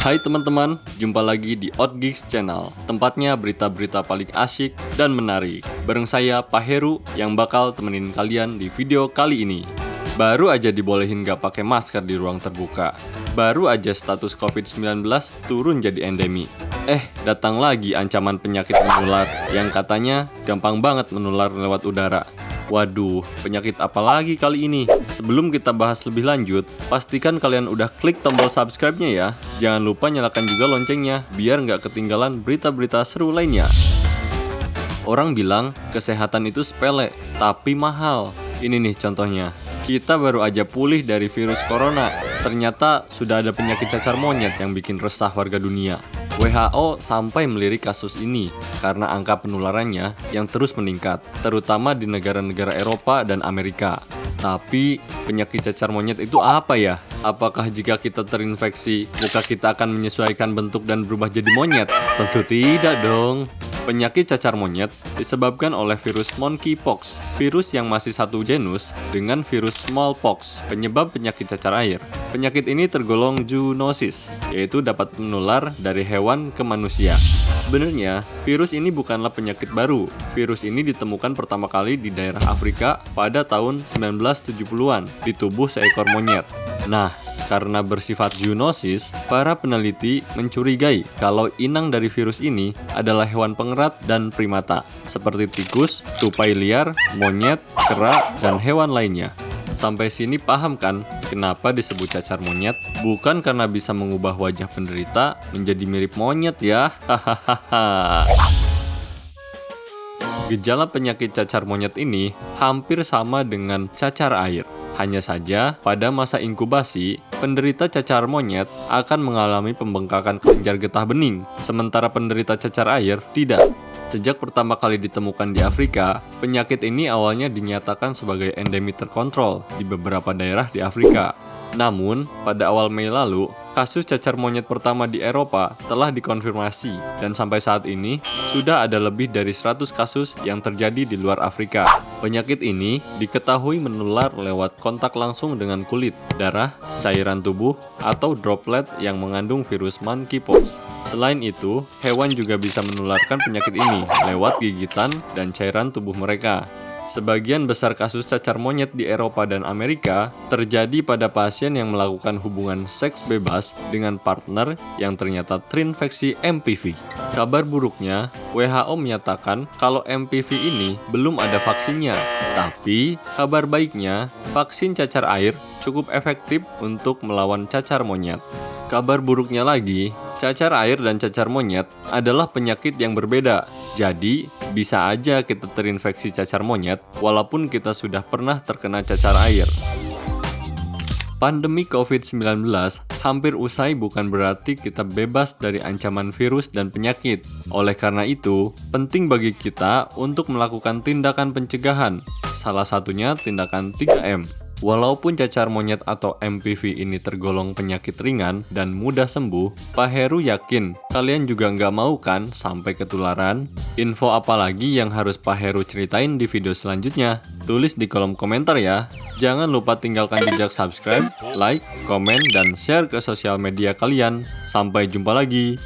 Hai teman-teman, jumpa lagi di Outgeeks Channel, tempatnya berita-berita paling asyik dan menarik. Bareng saya, Pak Heru, yang bakal temenin kalian di video kali ini. Baru aja dibolehin gak pakai masker di ruang terbuka. Baru aja status COVID-19 turun jadi endemi. Datang lagi ancaman penyakit menular yang katanya gampang banget menular lewat udara. Waduh, penyakit apa lagi kali ini? Sebelum kita bahas lebih lanjut, pastikan kalian udah klik tombol subscribe-nya ya. Jangan lupa nyalakan juga loncengnya, biar nggak ketinggalan berita-berita seru lainnya. Orang bilang, kesehatan itu sepele, tapi mahal. Ini nih contohnya. Kita baru aja pulih dari virus corona. Ternyata sudah ada penyakit cacar monyet yang bikin resah warga dunia. WHO sampai melirik kasus ini karena angka penularannya yang terus meningkat, terutama di negara-negara Eropa dan Amerika. Tapi, penyakit cacar monyet itu apa ya? Apakah jika kita terinfeksi, muka kita akan menyesuaikan bentuk dan berubah jadi monyet? Tentu tidak dong. Penyakit cacar monyet disebabkan oleh virus monkeypox, virus yang masih satu genus dengan virus smallpox, penyebab penyakit cacar air. Penyakit ini tergolong zoonosis, yaitu dapat menular dari hewan ke manusia. Sebenarnya, virus ini bukanlah penyakit baru. Virus ini ditemukan pertama kali di daerah Afrika pada tahun 1970-an di tubuh seekor monyet. Nah, karena bersifat zoonosis, para peneliti mencurigai kalau inang dari virus ini adalah hewan pengerat dan primata, seperti tikus, tupai liar, monyet, kera, dan hewan lainnya. Sampai sini paham kan kenapa disebut cacar monyet? Bukan karena bisa mengubah wajah penderita menjadi mirip monyet ya. Hahaha. Gejala penyakit cacar monyet ini hampir sama dengan cacar air. Hanya saja, pada masa inkubasi, penderita cacar monyet akan mengalami pembengkakan kelenjar getah bening, sementara penderita cacar air tidak. Sejak pertama kali ditemukan di Afrika, penyakit ini awalnya dinyatakan sebagai endemi terkontrol di beberapa daerah di Afrika. Namun, pada awal Mei lalu, kasus cacar monyet pertama di Eropa telah dikonfirmasi dan sampai saat ini sudah ada lebih dari 100 kasus yang terjadi di luar Afrika. Penyakit ini diketahui menular lewat kontak langsung dengan kulit, darah, cairan tubuh, atau droplet yang mengandung virus monkeypox. Selain itu, hewan juga bisa menularkan penyakit ini lewat gigitan dan cairan tubuh mereka. Sebagian besar kasus cacar monyet di Eropa dan Amerika terjadi pada pasien yang melakukan hubungan seks bebas dengan partner yang ternyata terinfeksi MPV. Kabar buruknya, WHO menyatakan kalau MPV ini belum ada vaksinnya. Tapi, kabar baiknya, vaksin cacar air cukup efektif untuk melawan cacar monyet. Kabar buruknya lagi, cacar air dan cacar monyet adalah penyakit yang berbeda. Jadi, bisa aja kita terinfeksi cacar monyet walaupun kita sudah pernah terkena cacar air. Pandemi COVID-19 hampir usai bukan berarti kita bebas dari ancaman virus dan penyakit. Oleh karena itu, penting bagi kita untuk melakukan tindakan pencegahan. Salah satunya tindakan 3M. Walaupun cacar monyet atau MPV ini tergolong penyakit ringan dan mudah sembuh, Pak Heru yakin kalian juga nggak mau kan sampai ketularan? Info apa lagi yang harus Pak Heru ceritain di video selanjutnya? Tulis di kolom komentar ya. Jangan lupa tinggalkan jejak subscribe, like, komen, dan share ke sosial media kalian. Sampai jumpa lagi.